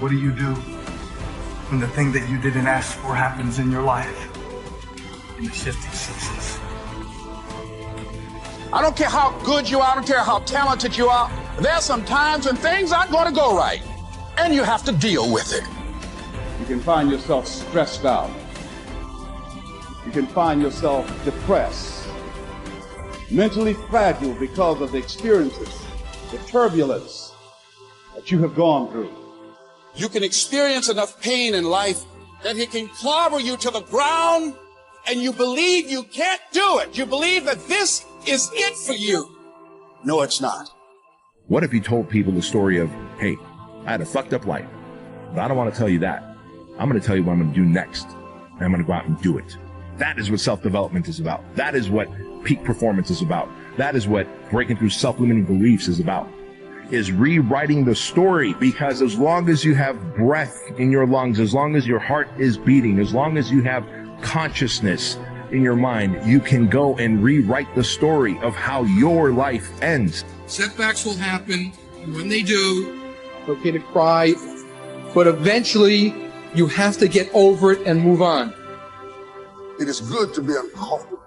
What do you do when the thing that you didn't ask for happens in your life in the shifting seasons? I don't care how good you are, I don't care how talented you are. There's some times when things aren't going to go right, and you have to deal with it. You can find yourself stressed out. You can find yourself depressed, mentally fragile because of the experiences, the turbulence that you have gone through. You can experience enough pain in life that it can clobber you to the ground, and you believe you can't do it. You believe that this is it for you. No, it's not. What if you told people the story of, hey, I had a fucked up life, but I don't want to tell you that. I'm going to tell you what I'm going to do next, and I'm going to go out and do it. That is what self-development is about. That is what peak performance is about. That is what breaking through self-limiting beliefs is about, is rewriting the story. Because as long as you have breath in your lungs, as long as your heart is beating, as long as you have consciousness in your mind, you can go and rewrite the story of how your life ends. Setbacks will happen, and when they do, it's okay to cry, but eventually you have to get over it and move on. It is good to be uncomfortable.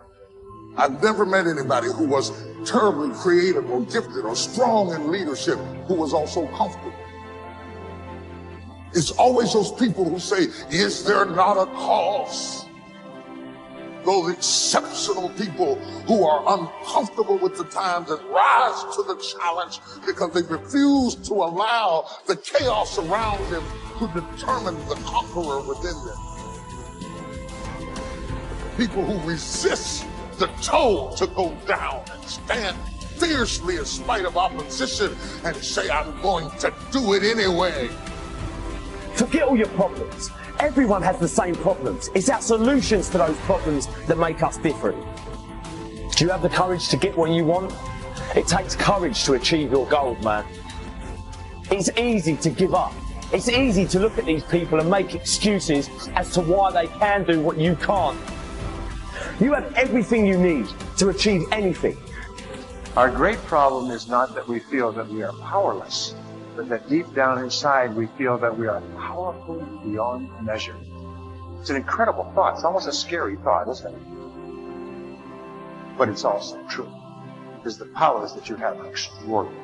I've never met anybody who was terribly creative or gifted or strong in leadership who was also comfortable. It's always those people who say, is there not a cause? Those exceptional people who are uncomfortable with the times and rise to the challenge because they refuse to allow the chaos around them to determine the conqueror within them. People who resist the toe to go down and stand fiercely in spite of opposition and say, I'm going to do it anyway. Forget all your problems. Everyone has the same problems. It's our solutions to those problems that make us different. Do you have the courage to get what you want? It takes courage to achieve your goals, man. It's easy to give up. It's easy to look at these people and make excuses as to why they can do what you can't. You have everything you need to achieve anything. Our great problem is not that we feel that we are powerless, but that deep down inside we feel that we are powerful beyond measure. It's an incredible thought. It's almost a scary thought, isn't it? But it's also true, because the powers that you have are extraordinary.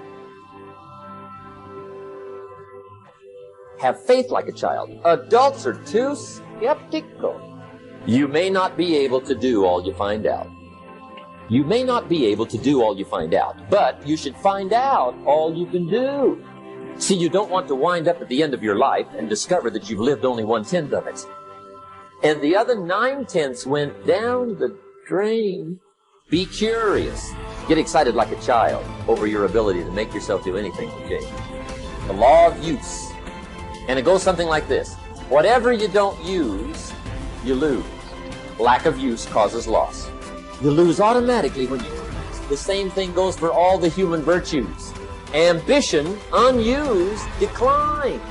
Have faith like a child. Adults are too skeptical. You may not be able to do all you find out. You may not be able to do all you find out, but you should find out all you can do. See, you don't want to wind up at the end of your life and discover that you've lived only 1/10 of it, and the other 9/10 went down the drain. Be curious. Get excited like a child over your ability to make yourself do anything for change. The law of use. And it goes something like this. Whatever you don't use, you lose. Lack of use causes loss. You lose automatically when you lose. The same thing goes for all the human virtues. Ambition, unused, declines.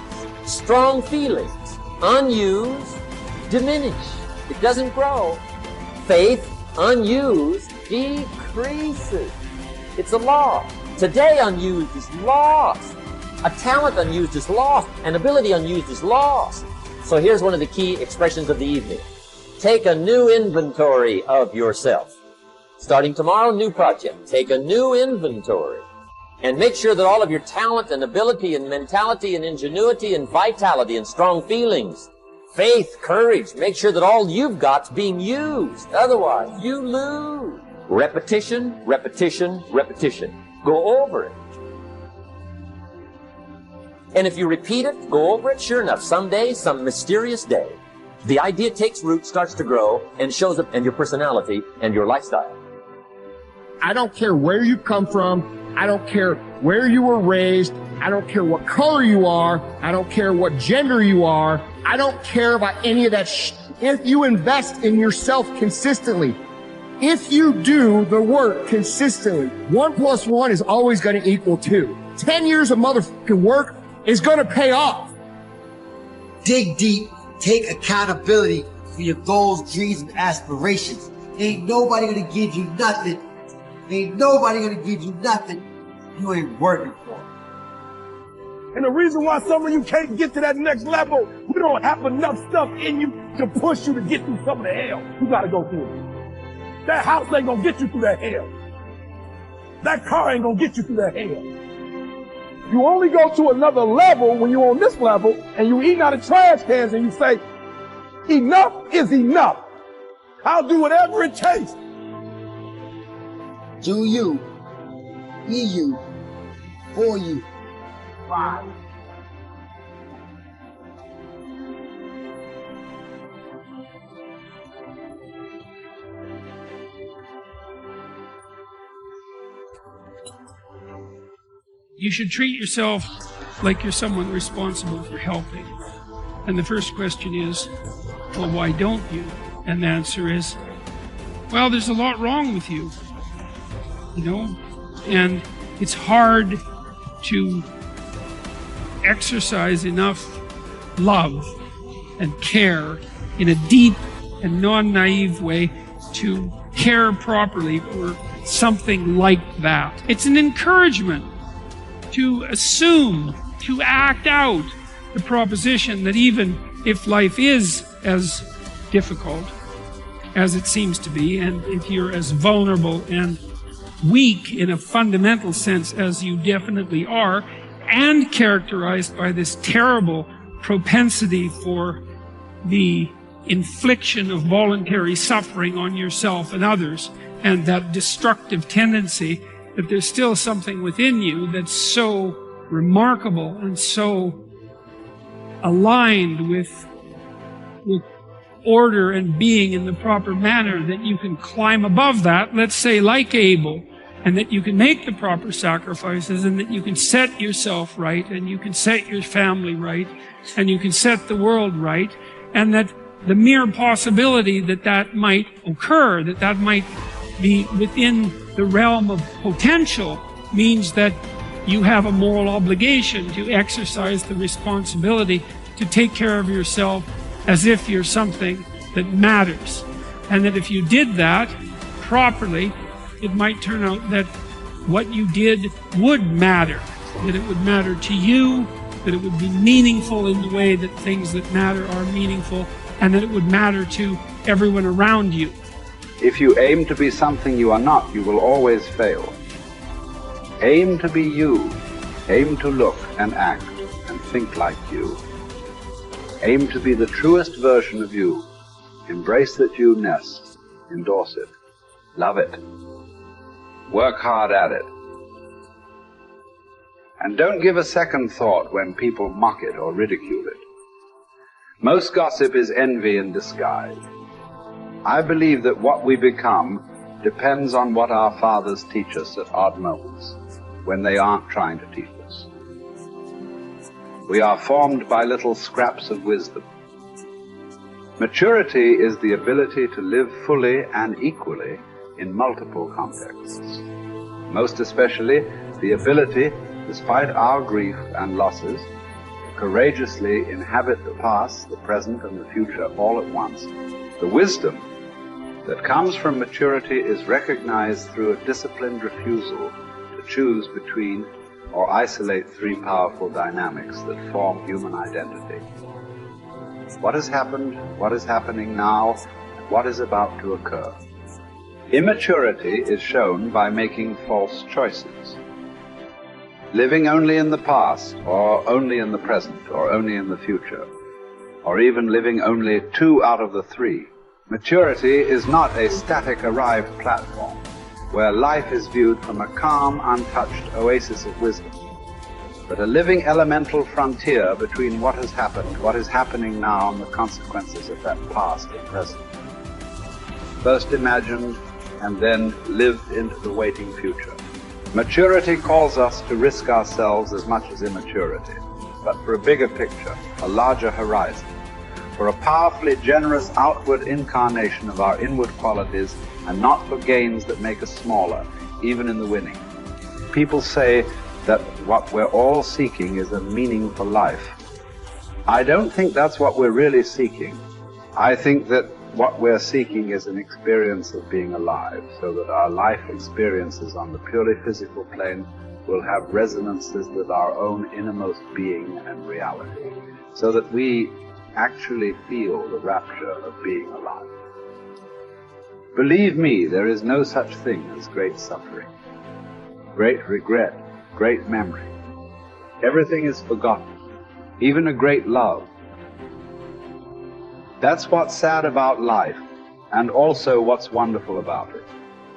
Strong feelings, unused, diminish. It doesn't grow. Faith, unused, decreases. It's a law. Today unused is lost. A talent unused is lost. An ability unused is lost. So here's one of the key expressions of the evening. Take a new inventory of yourself. Starting tomorrow, new project. Take a new inventory. And make sure that all of your talent and ability and mentality and ingenuity and vitality and strong feelings, faith, courage, make sure that all you've got's being used. Otherwise, you lose. Repetition, repetition, repetition. Go over it. And if you repeat it, go over it, sure enough, someday, some mysterious day, the idea takes root, starts to grow, and shows up in your personality and your lifestyle. I don't care where you come from. I don't care where you were raised. I don't care what color you are. I don't care what gender you are. I don't care about any of that If you invest in yourself consistently, if you do the work consistently, 1 + 1 is always going to equal 2. 10 years of motherfucking work is going to pay off. Dig deep. Take accountability for your goals, dreams, and aspirations. Ain't nobody going to give you nothing. Ain't nobody going to give you nothing you ain't working for. And the reason why some of you can't get to that next level, we don't have enough stuff in you to push you to get through some of the hell you gotta go through. That house ain't gonna get you through that hell. That car ain't gonna get you through that hell. You only go to another level when you're on this level and you eating out of trash cans and you say, enough is enough. I'll do whatever it takes. Do you, be you, for you. Five. You should treat yourself like you're someone responsible for helping. And the first question is, well, why don't you? And the answer is, well, there's a lot wrong with you, and it's hard to exercise enough love and care in a deep and non-naive way to care properly for something like that. It's an encouragement to assume, to act out the proposition that even if life is as difficult as it seems to be, and if you're as vulnerable and weak in a fundamental sense as you definitely are, and characterized by this terrible propensity for the infliction of voluntary suffering on yourself and others, and that destructive tendency, that there's still something within you that's so remarkable and so aligned with order and being in the proper manner that you can climb above that, let's say like Abel, and that you can make the proper sacrifices, and that you can set yourself right, and you can set your family right, and you can set the world right, and that the mere possibility that that might occur, that that might be within the realm of potential, means that you have a moral obligation to exercise the responsibility to take care of yourself as if you're something that matters. And that if you did that properly, it might turn out that what you did would matter, that it would matter to you, that it would be meaningful in the way that things that matter are meaningful, and that it would matter to everyone around you. If you aim to be something you are not, you will always fail. Aim to be you. Aim to look and act and think like you. Aim to be the truest version of you. Embrace that you-ness. Endorse it. Love it. Work hard at it. And don't give a second thought when people mock it or ridicule it. Most gossip is envy in disguise. I believe that what we become depends on what our fathers teach us at odd moments, when they aren't trying to teach us. We are formed by little scraps of wisdom. Maturity is the ability to live fully and equally in multiple contexts. Most especially, the ability, despite our grief and losses, to courageously inhabit the past, the present, and the future all at once. The wisdom that comes from maturity is recognized through a disciplined refusal to choose between or isolate three powerful dynamics that form human identity. What has happened, what is happening now, and what is about to occur. Immaturity is shown by making false choices. Living only in the past, or only in the present, or only in the future, or even living only 2 out of the 3. Maturity is not a static arrived platform where life is viewed from a calm, untouched oasis of wisdom, but a living elemental frontier between what has happened, what is happening now, and the consequences of that past and present. First imagined and then lived into the waiting future. Maturity calls us to risk ourselves as much as immaturity, but for a bigger picture, a larger horizon, for a powerfully generous outward incarnation of our inward qualities, and not for gains that make us smaller, even in the winning. People say that what we're all seeking is a meaningful life. I don't think that's what we're really seeking. I think that what we're seeking is an experience of being alive, so that our life experiences on the purely physical plane will have resonances with our own innermost being and reality, so that we actually feel the rapture of being alive. Believe me, there is no such thing as great suffering, great regret, great memory. Everything is forgotten, even a great love. That's what's sad about life, and also what's wonderful about it.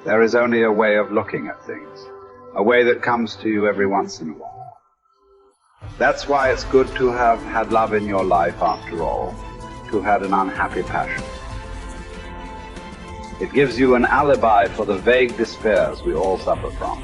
There is only a way of looking at things, a way that comes to you every once in a while. That's why it's good to have had love in your life after all, to have had an unhappy passion. It gives you an alibi for the vague despairs we all suffer from.